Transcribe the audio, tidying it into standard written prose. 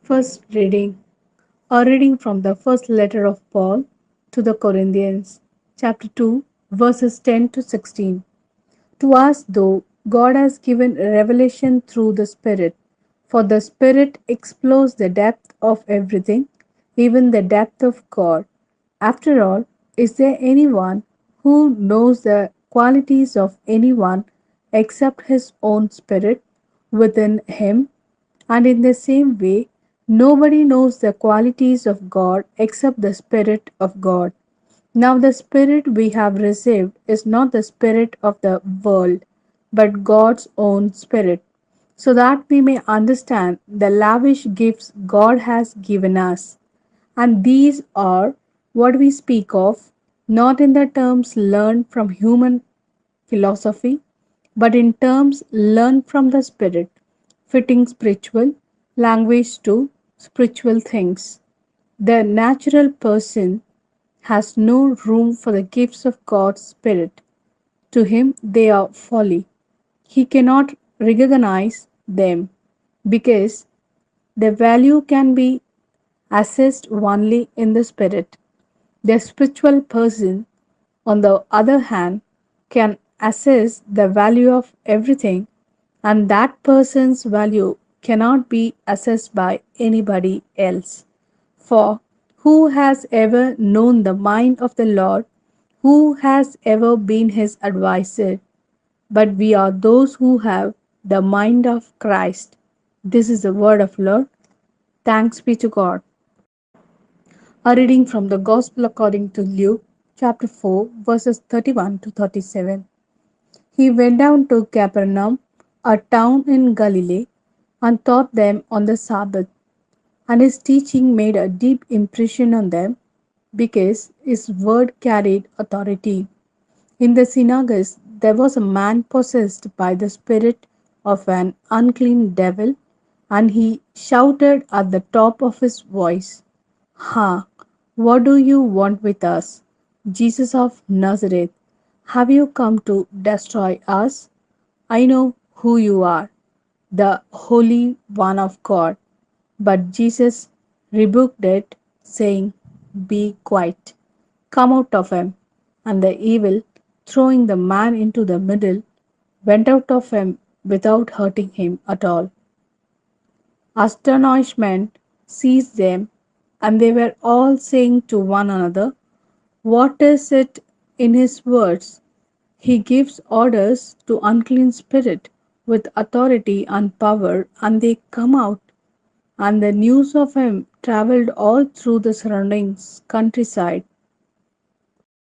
First reading, a reading from the first letter of Paul to the Corinthians, chapter 2, verses 10 to 16. To us, though, God has given revelation through the Spirit, for the Spirit explores the depth of everything, even the depth of God. After all, is there anyone who knows the qualities of anyone except his own spirit within him? And in the same way, nobody knows the qualities of God except the Spirit of God. Now, the Spirit we have received is not the Spirit of the world, but God's own Spirit, so that we may understand the lavish gifts God has given us. And these are what we speak of, not in the terms learned from human philosophy, but in terms learned from the Spirit, fitting spiritual language to spiritual things. The natural person has no room for the gifts of God's Spirit. To him, they are folly. He cannot recognize them because their value can be assessed only in the Spirit. The spiritual person, on the other hand, can assess the value of everything, and that person's value cannot be assessed by anybody else. For who has ever known the mind of the Lord? Who has ever been his adviser? But we are those who have the mind of Christ. This is the word of Lord. Thanks be to God. A reading from the Gospel according to Luke, chapter 4, verses 31 to 37. He went down to Capernaum, a town in Galilee, and taught them on the Sabbath. And his teaching made a deep impression on them because his word carried authority. In the synagogues, there was a man possessed by the spirit of an unclean devil, and he shouted at the top of his voice, "Ha! What do you want with us, Jesus of Nazareth? Have you come to destroy us? I know who you are, the Holy One of God." But Jesus rebuked it, saying, "Be quiet, come out of him." And the evil, throwing the man into the middle, went out of him without hurting him at all. Astonishment seized them, and they were all saying to one another, "What is it in his words? He gives orders to unclean spirit with authority and power, and they come out." And the news of him traveled all through the surrounding countryside,